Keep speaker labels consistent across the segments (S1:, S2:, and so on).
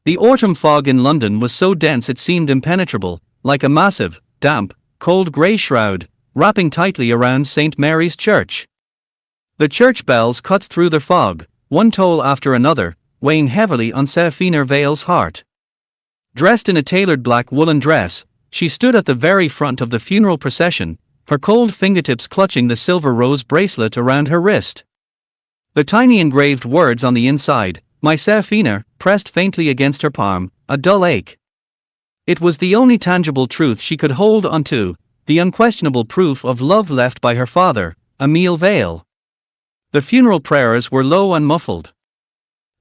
S1: The autumn fog in London was so dense it seemed impenetrable, like a massive, damp, cold grey shroud, wrapping tightly around St. Mary's Church. The church bells cut through the fog, one toll after another, weighing heavily on Miss Vail's heart. Dressed in a tailored black woolen dress, she stood at the very front of the funeral procession, her cold fingertips clutching the silver rose bracelet around her wrist. The tiny engraved words on the inside, "My Serafina," pressed faintly against her palm, a dull ache. It was the only tangible truth she could hold onto, the unquestionable proof of love left by her father, Miss Vail. The funeral prayers were low and muffled.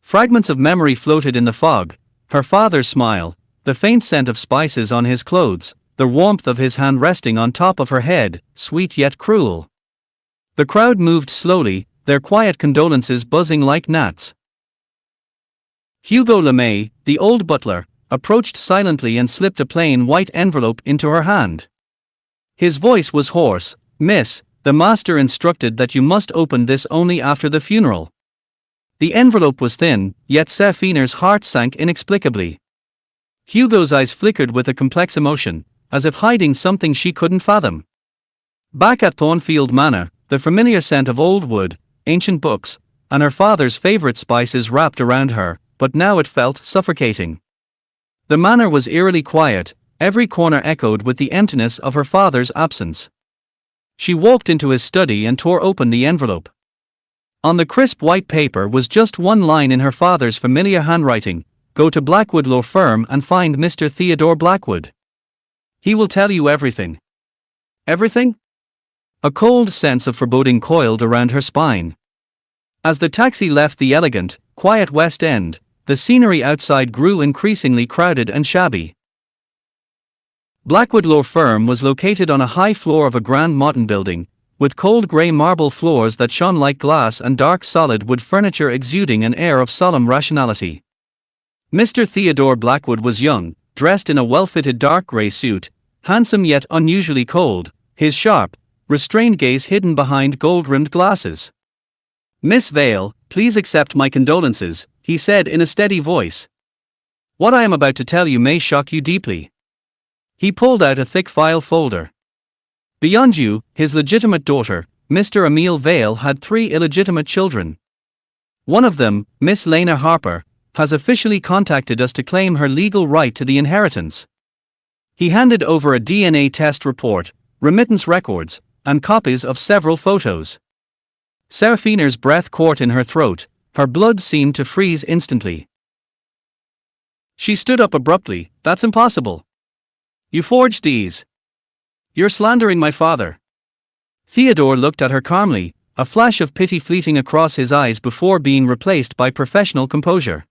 S1: Fragments of memory floated in the fog: her father's smile, the faint scent of spices on his clothes, the warmth of his hand resting on top of her head, sweet yet cruel. The crowd moved slowly, their quiet condolences buzzing like gnats. Hugo LeMay, the old butler, approached silently and slipped a plain white envelope into her hand. His voice was hoarse. "Miss, the master instructed that you must open this only after the funeral." The envelope was thin, yet Serafina's heart sank inexplicably. Hugo's eyes flickered with a complex emotion, as if hiding something she couldn't fathom. Back at Thornfield Manor, the familiar scent of old wood, ancient books, and her father's favorite spices wrapped around her, but now it felt suffocating. The manor was eerily quiet, every corner echoed with the emptiness of her father's absence. She walked into his study and tore open the envelope. On the crisp white paper was just one line in her father's familiar handwriting: "Go to Blackwood Law Firm and find Mr. Theodore Blackwood. He will tell you everything." Everything? A cold sense of foreboding coiled around her spine. As the taxi left the elegant, quiet West End, the scenery outside grew increasingly crowded and shabby. Blackwood Law Firm was located on a high floor of a grand modern building, with cold grey marble floors that shone like glass and dark solid wood furniture exuding an air of solemn rationality. Mr. Theodore Blackwood was young, dressed in a well-fitted dark grey suit, handsome yet unusually cold, his sharp, restrained gaze hidden behind gold-rimmed glasses. "Miss Vail, please accept my condolences," he said in a steady voice. "What I am about to tell you may shock you deeply." He pulled out a thick file folder. "Beyond you, his legitimate daughter, Mr. Emile Vail had 3 illegitimate children. One of them, Miss Lena Harper, has officially contacted us to claim her legal right to the inheritance." He handed over a DNA test report, remittance records, and copies of several photos. Serafina's breath caught in her throat, her blood seemed to freeze instantly. She stood up abruptly. "That's impossible. You forged these. You're slandering my father." Theodore looked at her calmly, a flash of pity fleeting across his eyes before being replaced by professional composure.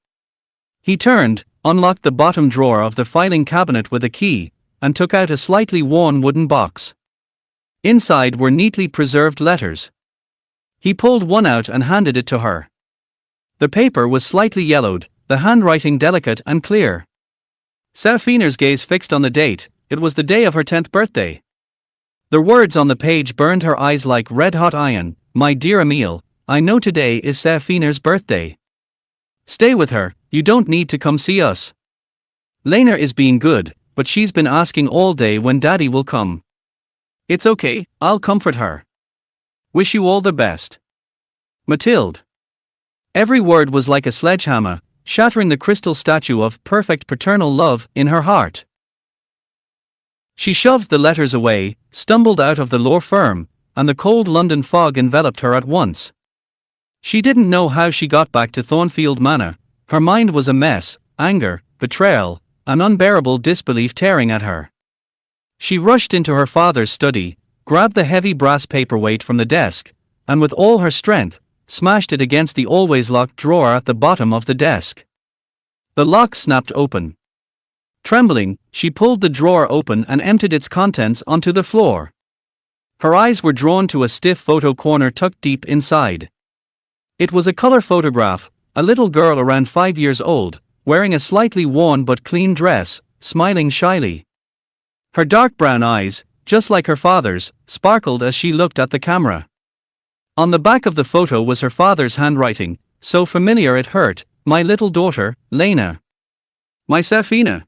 S1: He turned, unlocked the bottom drawer of the filing cabinet with a key, and took out a slightly worn wooden box. Inside were neatly preserved letters. He pulled one out and handed it to her. The paper was slightly yellowed, the handwriting delicate and clear. Serafina's gaze fixed on the date. It was the day of her 10th birthday. The words on the page burned her eyes like red-hot iron. "My dear Emile, I know today is Serafina's birthday. Stay with her, you don't need to come see us. Lena is being good, but she's been asking all day when Daddy will come. It's okay, I'll comfort her. Wish you all the best. Mathilde." Every word was like a sledgehammer, shattering the crystal statue of perfect paternal love in her heart. She shoved the letters away, stumbled out of the law firm, and the cold London fog enveloped her at once. She didn't know how she got back to Thornfield Manor. Her mind was a mess, anger, betrayal, an unbearable disbelief tearing at her. She rushed into her father's study, grabbed the heavy brass paperweight from the desk, and with all her strength, smashed it against the always locked drawer at the bottom of the desk. The lock snapped open. Trembling, she pulled the drawer open and emptied its contents onto the floor. Her eyes were drawn to a stiff photo corner tucked deep inside. It was a color photograph, a little girl around 5 years old, wearing a slightly worn but clean dress, smiling shyly. Her dark brown eyes, just like her father's, sparkled as she looked at the camera. On the back of the photo was her father's handwriting, so familiar it hurt: "My little daughter, Lena." My Safina.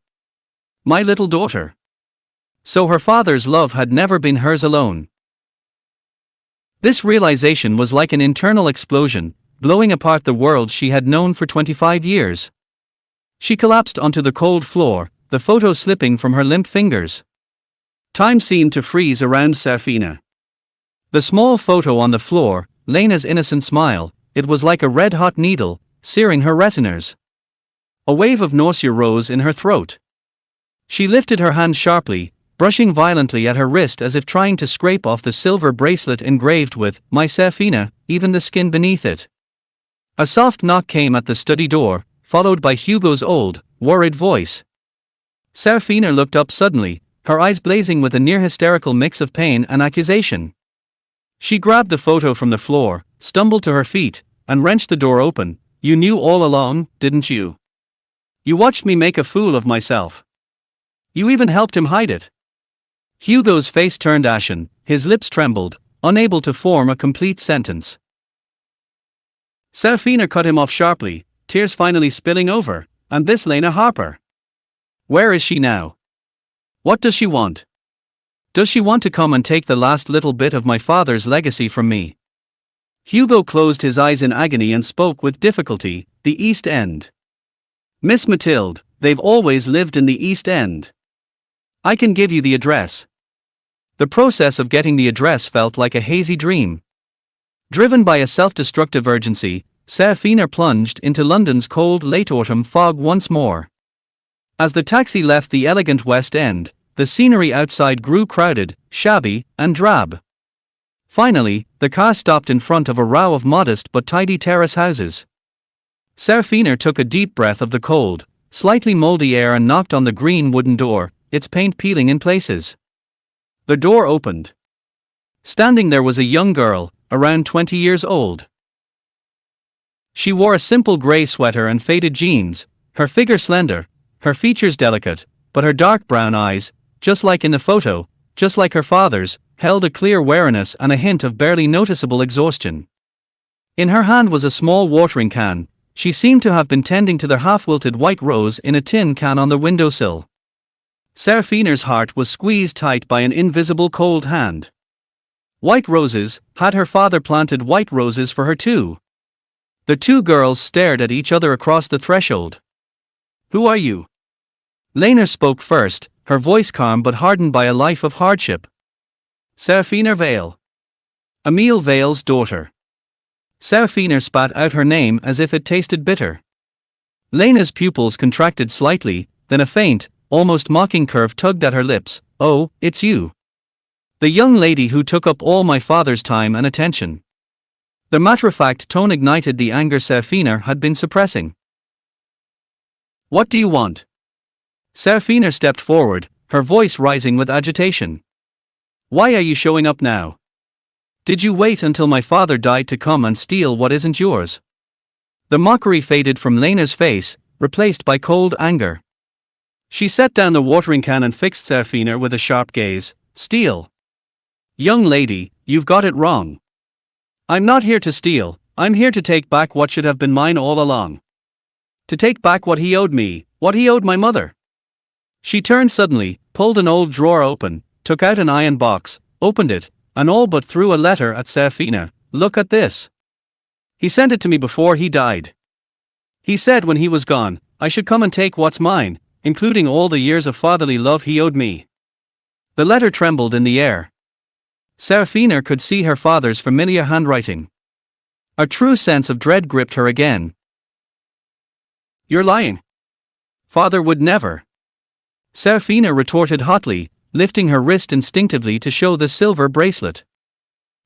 S1: My little daughter. So her father's love had never been hers alone. This realization was like an internal explosion, blowing apart the world she had known for 25 years. She collapsed onto the cold floor, the photo slipping from her limp fingers. Time seemed to freeze around Safina. The small photo on the floor, Lena's innocent smile, it was like a red-hot needle, searing her retinas. A wave of nausea rose in her throat. She lifted her hand sharply, brushing violently at her wrist as if trying to scrape off the silver bracelet engraved with "My Safina," even the skin beneath it. A soft knock came at the study door, followed by Hugo's old, worried voice. Safina looked up suddenly, her eyes blazing with a near-hysterical mix of pain and accusation. She grabbed the photo from the floor, stumbled to her feet, and wrenched the door open. "You knew all along, didn't you? You watched me make a fool of myself. You even helped him hide it." Hugo's face turned ashen, his lips trembled, unable to form a complete sentence. Safina cut him off sharply, tears finally spilling over. "And this Lena Harper? Where is she now? What does she want? Does she want to come and take the last little bit of my father's legacy from me?" Hugo closed his eyes in agony and spoke with difficulty. "The East End. Miss Mathilde, they've always lived in the East End. I can give you the address." The process of getting the address felt like a hazy dream. Driven by a self-destructive urgency, Safina plunged into London's cold late autumn fog once more. As the taxi left the elegant West End, the scenery outside grew crowded, shabby, and drab. Finally, the car stopped in front of a row of modest but tidy terrace houses. Safina took a deep breath of the cold, slightly moldy air and knocked on the green wooden door, its paint peeling in places. The door opened. Standing there was a young girl, around 20 years old. She wore a simple grey sweater and faded jeans, her figure slender, her features delicate, but her dark brown eyes, just like in the photo, just like her father's, held a clear wariness and a hint of barely noticeable exhaustion. In her hand was a small watering can. She seemed to have been tending to the half-wilted white rose in a tin can on the windowsill. Safina's heart was squeezed tight by an invisible cold hand. White roses, had her father planted white roses for her too? The two girls stared at each other across the threshold. "Who are you?" Lena spoke first, her voice calm but hardened by a life of hardship. "Safina Vail. Emile Vail's daughter." Safina spat out her name as if it tasted bitter. Lena's pupils contracted slightly, then a faint, almost mocking curve tugged at her lips. "Oh, it's you. The young lady who took up all my father's time and attention." The matter-of-fact tone ignited the anger Safina had been suppressing. "What do you want?" Safina stepped forward, her voice rising with agitation. "Why are you showing up now? Did you wait until my father died to come and steal what isn't yours?" The mockery faded from Lena's face, replaced by cold anger. She set down the watering can and fixed Safina with a sharp gaze. "Steal? Young lady, you've got it wrong. I'm not here to steal, I'm here to take back what should have been mine all along. To take back what he owed me, what he owed my mother." She turned suddenly, pulled an old drawer open, took out an iron box, opened it, and all but threw a letter at Safina. "Look at this. He sent it to me before he died. He said when he was gone, I should come and take what's mine, including all the years of fatherly love he owed me." The letter trembled in the air. Safina could see her father's familiar handwriting. A true sense of dread gripped her again. "You're lying. Father would never." Safina retorted hotly, lifting her wrist instinctively to show the silver bracelet.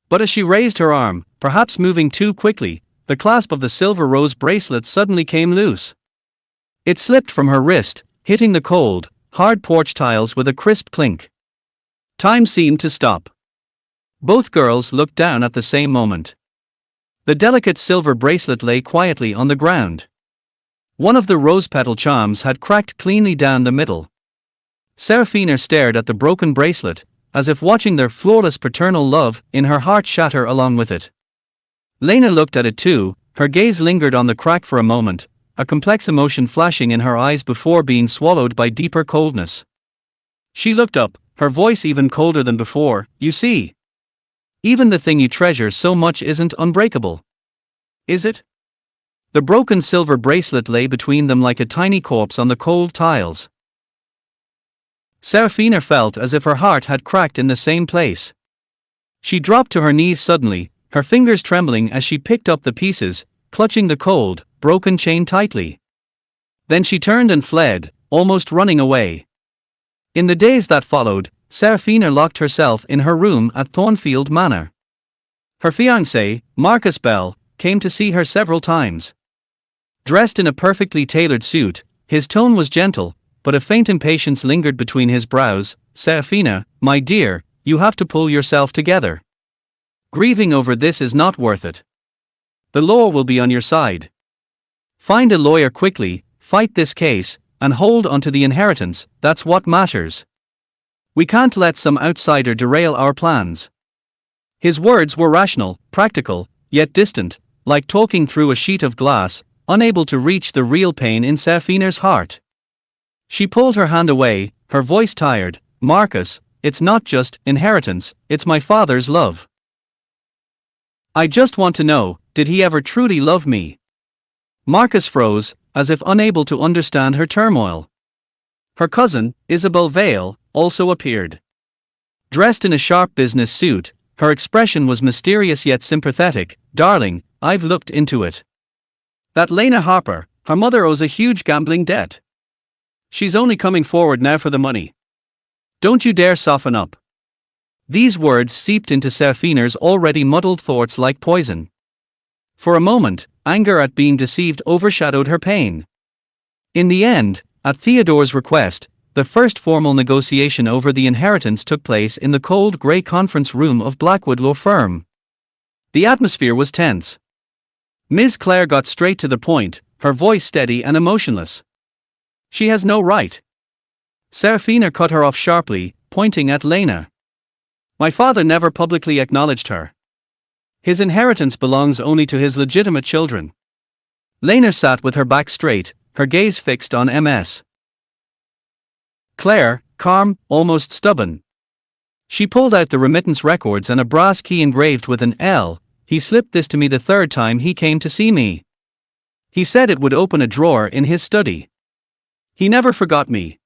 S1: But as she raised her arm, perhaps moving too quickly, the clasp of the silver rose bracelet suddenly came loose. It slipped from her wrist, hitting the cold, hard porch tiles with a crisp clink. Time seemed to stop. Both girls looked down at the same moment. The delicate silver bracelet lay quietly on the ground. One of the rose-petal charms had cracked cleanly down the middle. Safina stared at the broken bracelet, as if watching their flawless paternal love in her heart shatter along with it. Lena looked at it too, her gaze lingered on the crack for a moment, a complex emotion flashing in her eyes before being swallowed by deeper coldness. She looked up, her voice even colder than before. You see, even the thing you treasure so much isn't unbreakable. Is it? The broken silver bracelet lay between them like a tiny corpse on the cold tiles. Serafina felt as if her heart had cracked in the same place. She dropped to her knees suddenly, her fingers trembling as she picked up the pieces, clutching the cold, broken chain tightly. Then she turned and fled, almost running away. In the days that followed, Serafina locked herself in her room at Thornfield Manor. Her fiancé, Marcus Bell, came to see her several times. Dressed in a perfectly tailored suit, his tone was gentle, but a faint impatience lingered between his brows. Serafina, my dear, you have to pull yourself together. Grieving over this is not worth it. The law will be on your side. Find a lawyer quickly, fight this case, and hold onto the inheritance. That's what matters. We can't let some outsider derail our plans. His words were rational, practical, yet distant, like talking through a sheet of glass, unable to reach the real pain in Serafina's heart. She pulled her hand away, her voice tired. Marcus, it's not just inheritance, it's my father's love. I just want to know, did he ever truly love me? Marcus froze, as if unable to understand her turmoil. Her cousin, Isabel Vail, also appeared. Dressed in a sharp business suit, her expression was mysterious yet sympathetic. Darling, I've looked into it. That Lena Harper, her mother owes a huge gambling debt. She's only coming forward now for the money. Don't you dare soften up. These words seeped into Serafina's already muddled thoughts like poison. For a moment, anger at being deceived overshadowed her pain. In the end, at Theodore's request, the first formal negotiation over the inheritance took place in the cold grey conference room of Blackwood Law Firm. The atmosphere was tense. Ms. Clare got straight to the point, her voice steady and emotionless. She has no right. Serafina cut her off sharply, pointing at Lena. My father never publicly acknowledged her. His inheritance belongs only to his legitimate children. Lena sat with her back straight, her gaze fixed on Ms. Clare, calm, almost stubborn. She pulled out the remittance records and a brass key engraved with an L. He slipped this to me the third time he came to see me. He said it would open a drawer in his study. He never forgot me.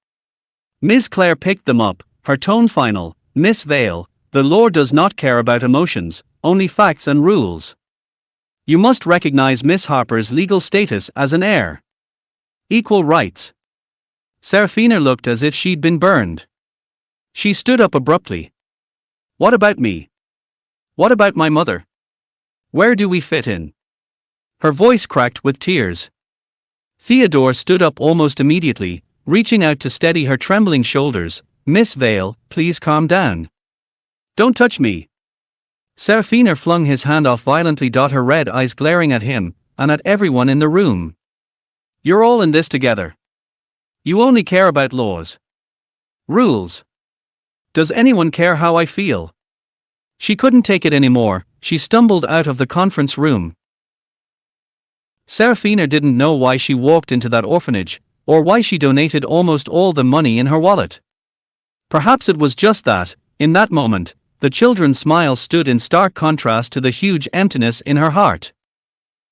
S1: Ms. Clare picked them up, her tone final. Miss Vail, the law does not care about emotions, only facts and rules. You must recognize Miss Harper's legal status as an heir. Equal rights. Serafina looked as if she'd been burned. She stood up abruptly. What about me? What about my mother? Where do we fit in? Her voice cracked with tears. Theodore stood up almost immediately, reaching out to steady her trembling shoulders. Miss Vail, please calm down. Don't touch me. Serafina flung his hand off violently. Her red eyes glaring at him, and at everyone in the room. You're all in this together. You only care about laws. Rules. Does anyone care how I feel? She couldn't take it anymore. She stumbled out of the conference room. Serafina didn't know why she walked into that orphanage, or why she donated almost all the money in her wallet. Perhaps it was just that, in that moment, the children's smiles stood in stark contrast to the huge emptiness in her heart.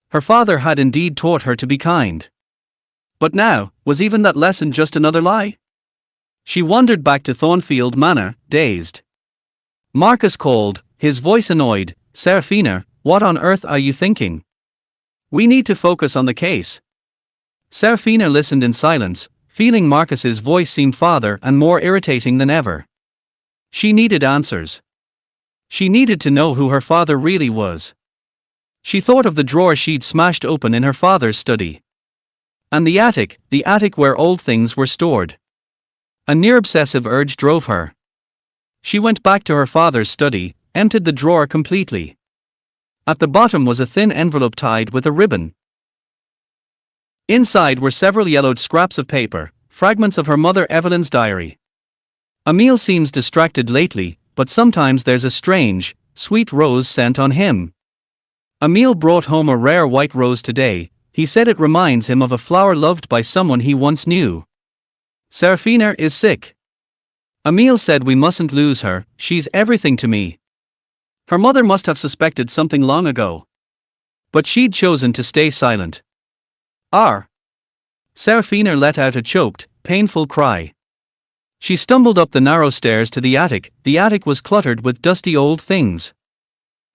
S1: Her father had indeed taught her to be kind. But now, was even that lesson just another lie? She wandered back to Thornfield Manor, dazed. Marcus called, his voice annoyed. Serafina, what on earth are you thinking? We need to focus on the case. Serafina listened in silence, feeling Marcus's voice seem farther and more irritating than ever. She needed answers. She needed to know who her father really was. She thought of the drawer she'd smashed open in her father's study. And the attic where old things were stored. A near-obsessive urge drove her. She went back to her father's study, emptied the drawer completely. At the bottom was a thin envelope tied with a ribbon. Inside were several yellowed scraps of paper, fragments of her mother Evelyn's diary. Emile seems distracted lately, but sometimes there's a strange, sweet rose scent on him. Emile brought home a rare white rose today. He said it reminds him of a flower loved by someone he once knew. Serafina is sick. Emil said we mustn't lose her, she's everything to me. Her mother must have suspected something long ago. But she'd chosen to stay silent. Serafina let out a choked, painful cry. She stumbled up the narrow stairs to the attic. The attic was cluttered with dusty old things.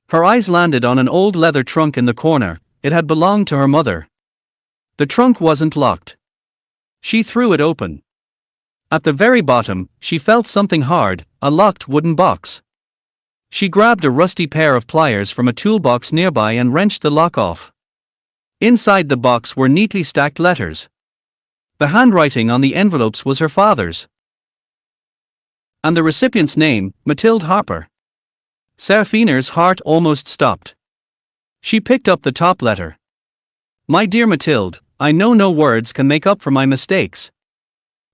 S1: Her eyes landed on an old leather trunk in the corner. It had belonged to her mother. The trunk wasn't locked. She threw it open. At the very bottom, she felt something hard, a locked wooden box. She grabbed a rusty pair of pliers from a toolbox nearby and wrenched the lock off. Inside the box were neatly stacked letters. The handwriting on the envelopes was her father's. And the recipient's name, Mathilde Harper. Serafina's heart almost stopped. She picked up the top letter. My dear Mathilde, I know no words can make up for my mistakes.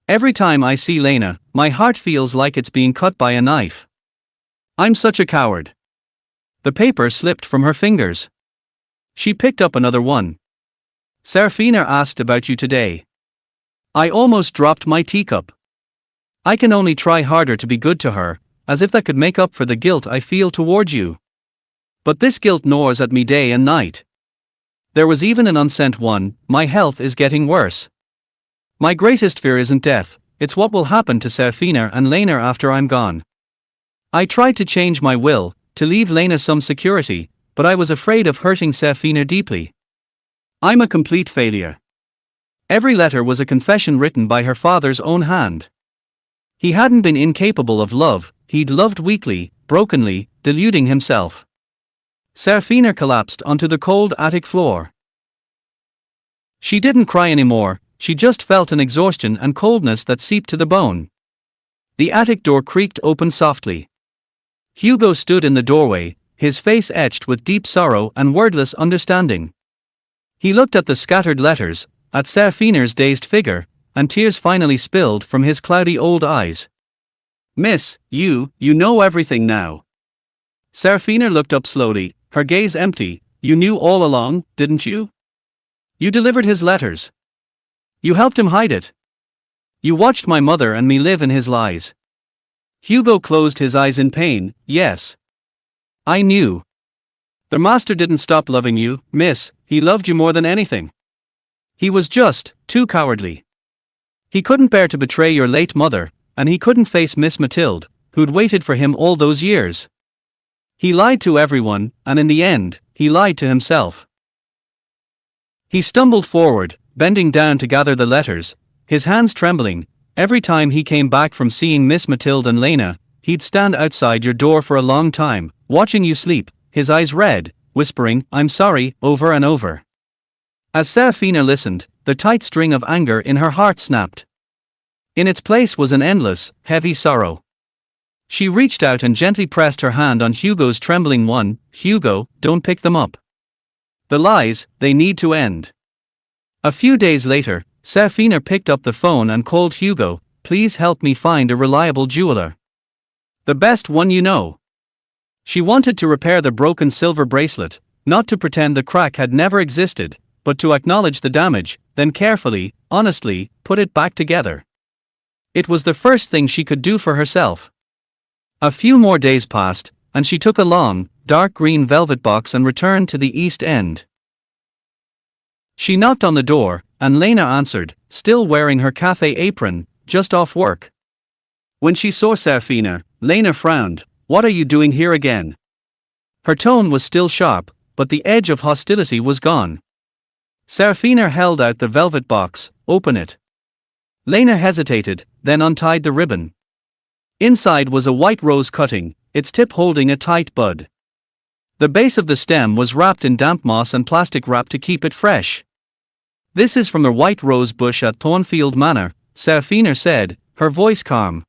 S1: Every time I see Lena, my heart feels like it's being cut by a knife. I'm such a coward. The paper slipped from her fingers. She picked up another one. Serafina asked about you today. I almost dropped my teacup. I can only try harder to be good to her, as if that could make up for the guilt I feel toward you. But this guilt gnaws at me day and night. There was even an unsent one. My health is getting worse. My greatest fear isn't death, it's what will happen to Serafina and Lena after I'm gone. I tried to change my will, to leave Lena some security, but I was afraid of hurting Serafina deeply. I'm a complete failure. Every letter was a confession written by her father's own hand. He hadn't been incapable of love, he'd loved weakly, brokenly, deluding himself. Serafina collapsed onto the cold attic floor. She didn't cry anymore, she just felt an exhaustion and coldness that seeped to the bone. The attic door creaked open softly. Hugo stood in the doorway, his face etched with deep sorrow and wordless understanding. He looked at the scattered letters, at Serafina's dazed figure, and tears finally spilled from his cloudy old eyes. Miss, you know everything now. Serafina looked up slowly, her gaze empty. You knew all along, didn't you? You delivered his letters. You helped him hide it. You watched my mother and me live in his lies. Hugo closed his eyes in pain. Yes. I knew. The master didn't stop loving you, miss, he loved you more than anything. He was just too cowardly. He couldn't bear to betray your late mother, and he couldn't face Miss Mathilde, who'd waited for him all those years. He lied to everyone, and in the end, he lied to himself. He stumbled forward, bending down to gather the letters, his hands trembling. Every time he came back from seeing Miss Mathilde and Lena, he'd stand outside your door for a long time, watching you sleep, his eyes red, whispering, I'm sorry, over and over. As Serafina listened, the tight string of anger in her heart snapped. In its place was an endless, heavy sorrow. She reached out and gently pressed her hand on Hugo's trembling one. Hugo, don't pick them up. The lies, they need to end. A few days later, Serafina picked up the phone and called Hugo. Please help me find a reliable jeweler. The best one you know. She wanted to repair the broken silver bracelet, not to pretend the crack had never existed, but to acknowledge the damage, then carefully, honestly, put it back together. It was the first thing she could do for herself. A few more days passed, and she took a long, dark green velvet box and returned to the East End. She knocked on the door, and Lena answered, still wearing her cafe apron, just off work. When she saw Serafina, Lena frowned. What are you doing here again? Her tone was still sharp, but the edge of hostility was gone. Serafina held out the velvet box. Open it. Lena hesitated, then untied the ribbon. Inside was a white rose cutting, its tip holding a tight bud. The base of the stem was wrapped in damp moss and plastic wrap to keep it fresh. This is from the white rose bush at Thornfield Manor, Serafina said, her voice calm.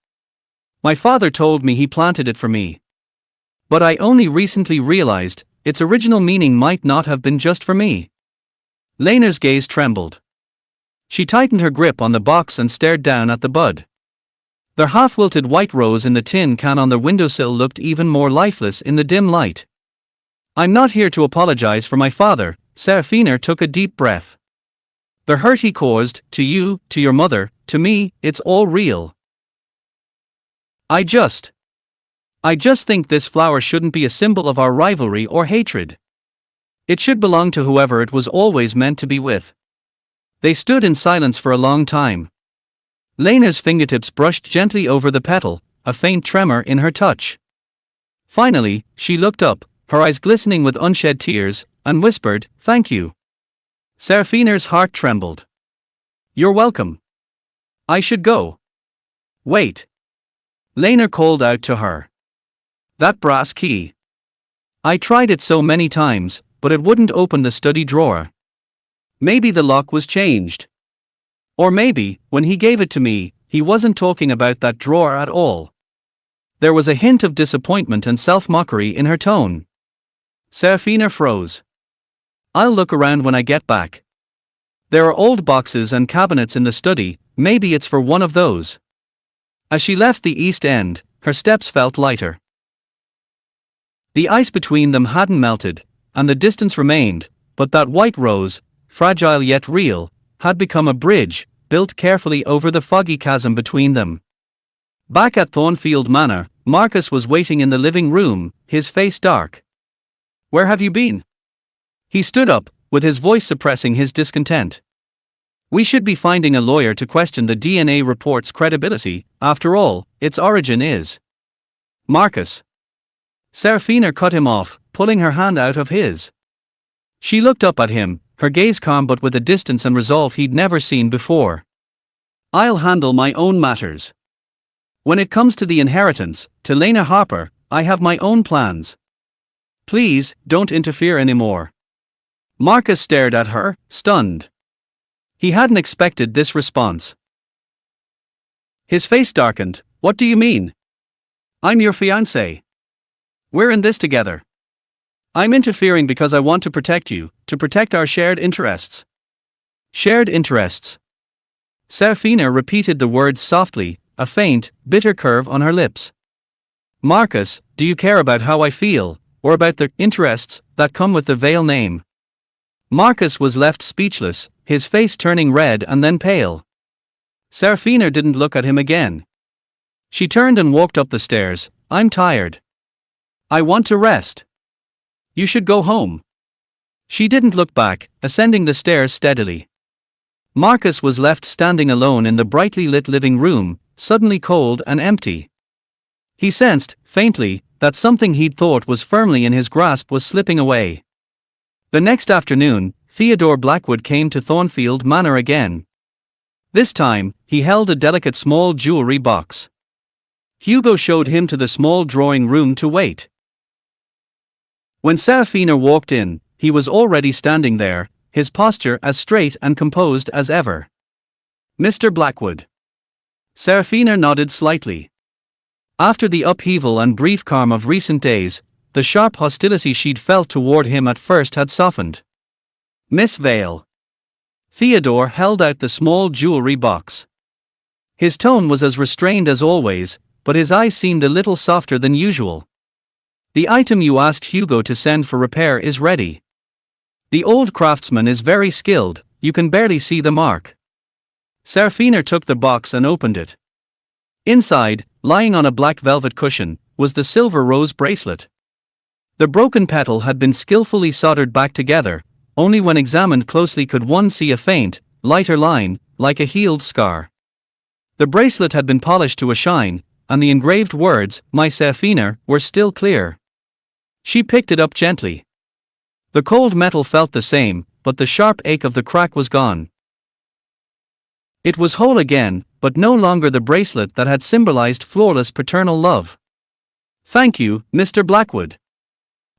S1: My father told me he planted it for me. But I only recently realized, its original meaning might not have been just for me. Lena's gaze trembled. She tightened her grip on the box and stared down at the bud. The half-wilted white rose in the tin can on the windowsill looked even more lifeless in the dim light. I'm not here to apologize for my father. Serafina took a deep breath. The hurt he caused, to you, to your mother, to me, it's all real. I just think this flower shouldn't be a symbol of our rivalry or hatred. It should belong to whoever it was always meant to be with. They stood in silence for a long time. Lena's fingertips brushed gently over the petal, a faint tremor in her touch. Finally, she looked up, her eyes glistening with unshed tears, and whispered, "Thank you." Serafina's heart trembled. "You're welcome. I should go." "Wait." Lena called out to her. "That brass key. I tried it so many times, but it wouldn't open the study drawer. Maybe the lock was changed. Or maybe, when he gave it to me, he wasn't talking about that drawer at all." There was a hint of disappointment and self-mockery in her tone. Serafina froze. "I'll look around when I get back. There are old boxes and cabinets in the study, maybe it's for one of those." As she left the east end, her steps felt lighter. The ice between them hadn't melted, and the distance remained, but that white rose, fragile yet real, had become a bridge, built carefully over the foggy chasm between them. Back at Thornfield Manor, Marcus was waiting in the living room, his face dark. "Where have you been?" He stood up, with his voice suppressing his discontent. "We should be finding a lawyer to question the DNA report's credibility, after all, its origin is." "Marcus." Serafina cut him off, pulling her hand out of his. She looked up at him, her gaze calm but with a distance and resolve he'd never seen before. "I'll handle my own matters. When it comes to the inheritance, to Lena Harper, I have my own plans. Please, don't interfere anymore." Marcus stared at her, stunned. He hadn't expected this response. His face darkened. "What do you mean? I'm your fiancé. We're in this together. I'm interfering because I want to protect you, to protect our shared interests." "Shared interests?" Serafina repeated the words softly, a faint, bitter curve on her lips. "Marcus, do you care about how I feel, or about the interests that come with the Vail name?" Marcus was left speechless, his face turning red and then pale. Serafina didn't look at him again. She turned and walked up the stairs. "I'm tired. I want to rest. You should go home." She didn't look back, ascending the stairs steadily. Marcus was left standing alone in the brightly lit living room, suddenly cold and empty. He sensed, faintly, that something he'd thought was firmly in his grasp was slipping away. The next afternoon, Theodore Blackwood came to Thornfield Manor again. This time, he held a delicate small jewelry box. Hugo showed him to the small drawing room to wait. When Serafina walked in, he was already standing there, his posture as straight and composed as ever. "Mr. Blackwood." Serafina nodded slightly. After the upheaval and brief calm of recent days, the sharp hostility she'd felt toward him at first had softened. "Miss Vail." Theodore held out the small jewelry box. His tone was as restrained as always, but his eyes seemed a little softer than usual. "The item you asked Hugo to send for repair is ready. The old craftsman is very skilled, you can barely see the mark." Serafina took the box and opened it. Inside, lying on a black velvet cushion, was the silver rose bracelet. The broken petal had been skillfully soldered back together, only when examined closely could one see a faint, lighter line, like a healed scar. The bracelet had been polished to a shine, and the engraved words, "My Serafina," were still clear. She picked it up gently. The cold metal felt the same, but the sharp ache of the crack was gone. It was whole again, but no longer the bracelet that had symbolized flawless paternal love. "Thank you, Mr. Blackwood,"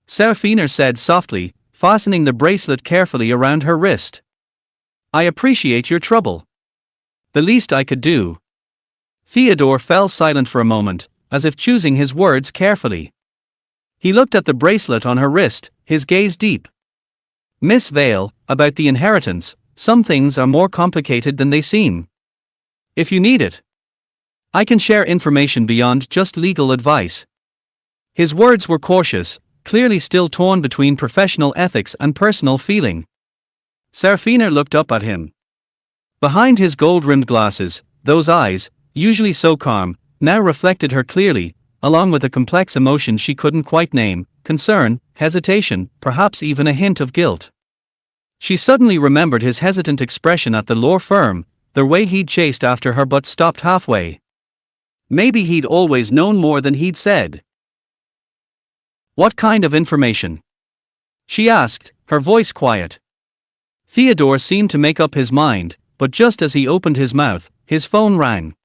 S1: Serafina said softly, fastening the bracelet carefully around her wrist. "I appreciate your trouble. The least I could do." Theodore fell silent for a moment, as if choosing his words carefully. He looked at the bracelet on her wrist, his gaze deep. "Miss Vail, about the inheritance, some things are more complicated than they seem. If you need it, I can share information beyond just legal advice." His words were cautious, clearly still torn between professional ethics and personal feeling. Serafina looked up at him. Behind his gold-rimmed glasses, those eyes, usually so calm, now reflected her clearly, along with a complex emotion she couldn't quite name: concern, hesitation, perhaps even a hint of guilt. She suddenly remembered his hesitant expression at the law firm, the way he'd chased after her but stopped halfway. Maybe he'd always known more than he'd said. "What kind of information?" she asked, her voice quiet. Theodore seemed to make up his mind, but just as he opened his mouth, his phone rang.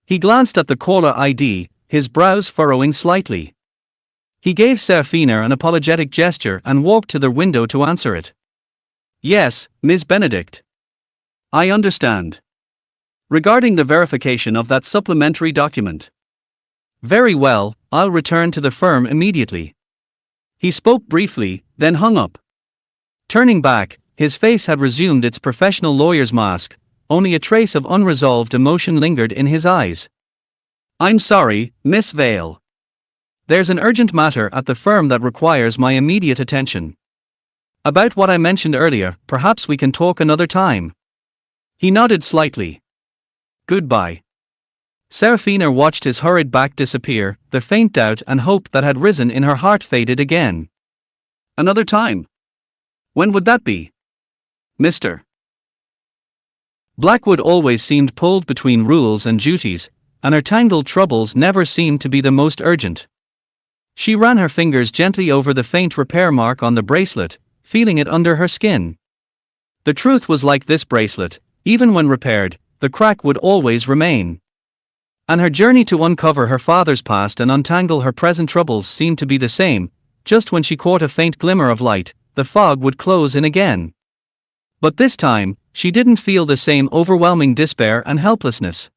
S1: He glanced at the caller ID, his brows furrowing slightly. He gave Serafina an apologetic gesture and walked to the window to answer it. "Yes, Ms. Benedict. I understand. Regarding the verification of that supplementary document." "Very well, I'll return to the firm immediately." He spoke briefly, then hung up. Turning back, his face had resumed its professional lawyer's mask, only a trace of unresolved emotion lingered in his eyes. "I'm sorry, Miss Vail. There's an urgent matter at the firm that requires my immediate attention. About what I mentioned earlier, perhaps we can talk another time." He nodded slightly. "Goodbye." Serafina watched his hurried back disappear, the faint doubt and hope that had risen in her heart faded again. Another time? When would that be? Mr. Blackwood always seemed pulled between rules and duties, and her tangled troubles never seemed to be the most urgent. She ran her fingers gently over the faint repair mark on the bracelet, feeling it under her skin. The truth was, like this bracelet, even when repaired, the crack would always remain. And her journey to uncover her father's past and untangle her present troubles seemed to be the same. Just when she caught a faint glimmer of light, the fog would close in again. But this time, she didn't feel the same overwhelming despair and helplessness.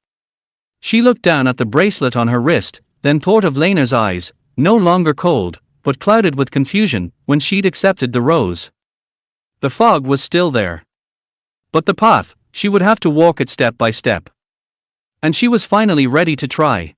S1: She looked down at the bracelet on her wrist, then thought of Lena's eyes, no longer cold, but clouded with confusion, when she'd accepted the rose. The fog was still there. But the path, she would have to walk it step by step. And she was finally ready to try.